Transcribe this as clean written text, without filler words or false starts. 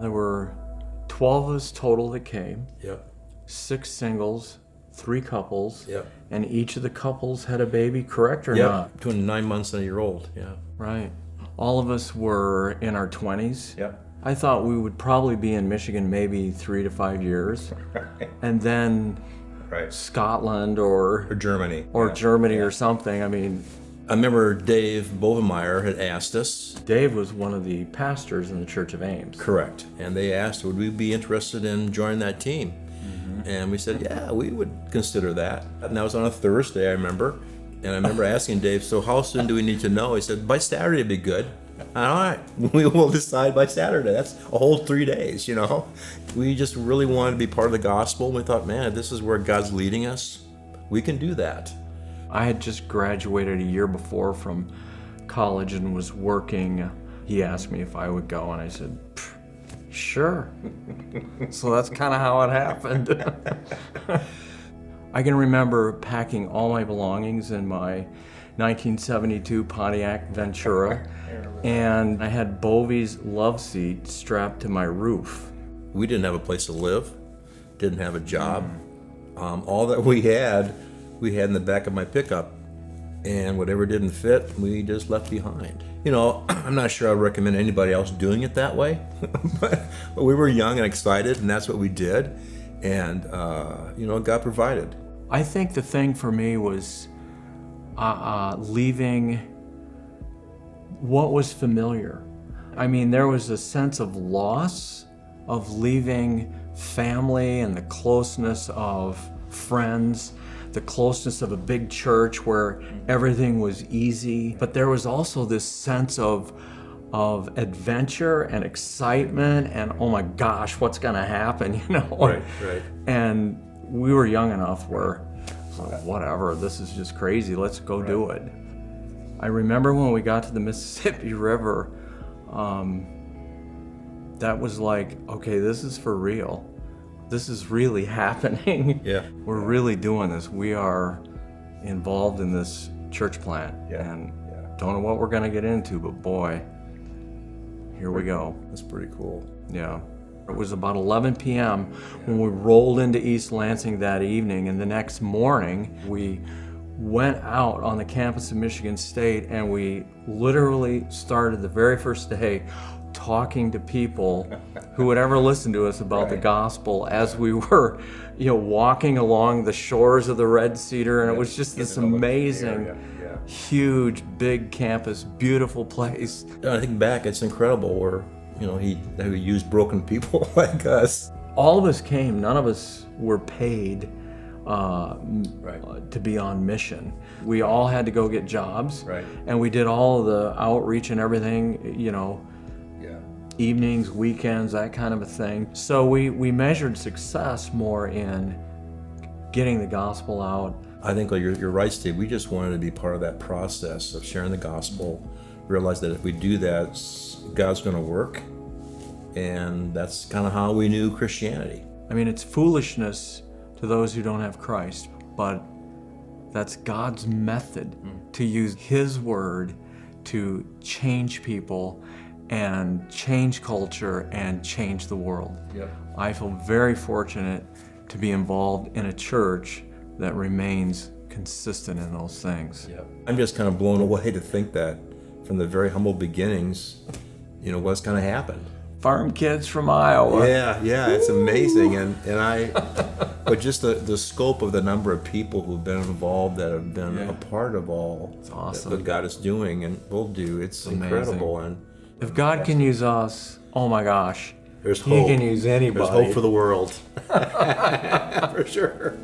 There were 12 of us total that came, Yep. 6 singles, 3 couples, Yep. and each of the couples had a baby, correct or Yep. not? Between 9 months and a year old. Yeah. Right. All of us were in our 20s. Yep. I thought we would probably be in Michigan maybe 3 to 5 years, and then Right. Scotland or Germany. Germany or something. I mean, I remember Dave Bovenmeyer had asked us. Dave was one of the pastors in the Church of Ames. Correct. And they asked, would we be interested in joining that team? And we said, yeah, we would consider that. And that was on a Thursday, I remember. And I remember asking Dave, so how soon do we need to know? He said, by Saturday would be good. All right, we will decide by Saturday. That's a whole 3 days, you know. We just really wanted to be part of the gospel. We thought, man, if this is where God's leading us, we can do that. I had just graduated a year before from college and was working. He asked me if I would go, and I said, sure. So that's kind of how it happened. I can remember packing all my belongings in my 1972 Pontiac Ventura, and I had Bovie's love seat strapped to my roof. We didn't have a place to live, didn't have a job. All that we had in the back of my pickup, and whatever didn't fit, we just left behind. You know, I'm not sure I'd recommend anybody else doing it that way, but we were young and excited, and that's what we did, and you know, God provided. I think the thing for me was leaving what was familiar. I mean, there was a sense of loss of leaving family and the closeness of friends, the closeness of a big church where everything was easy. But there was also this sense of adventure and excitement and, oh my gosh, what's gonna happen, you know? Right. And we were young enough where, whatever, this is just crazy, let's go do it. I remember when we got to the Mississippi River, that was like, okay, this is for real. This is really happening. Yeah. We're really doing this. We are involved in this church plant. And don't know what we're gonna get into, but boy, here we go. That's pretty cool. Yeah. It was about 11 p.m. when we rolled into East Lansing that evening, and the next morning we went out on the campus of Michigan State, and we literally started the very first day talking to people who would ever listen to us about the gospel as we were, you know, walking along the shores of the Red Cedar, and it was just this amazing, huge, big campus, beautiful place. I think back, it's incredible where, you know, he used broken people like us. All of us came, none of us were paid to be on mission. We all had to go get jobs, and we did all the outreach and everything, you know, evenings, weekends, that kind of a thing. So we measured success more in getting the gospel out. I think you're right, Steve. We just wanted to be part of that process of sharing the gospel, realize that if we do that, God's going to work, and that's kind of how we knew Christianity. I mean, it's foolishness to those who don't have Christ, but that's God's method to use His word to change people and change culture and change the world. I feel very fortunate to be involved in a church that remains consistent in those things. I'm just kind of blown away to think that from the very humble beginnings, you know, what's going to happen. Farm kids from Iowa. Yeah, it's amazing, but just the scope of the number of people who've been involved, that have been a part of all that God is doing and will do. It's incredible. And if God can use us, oh my gosh, there's He hope. can use anybody. There's hope for the world. For sure.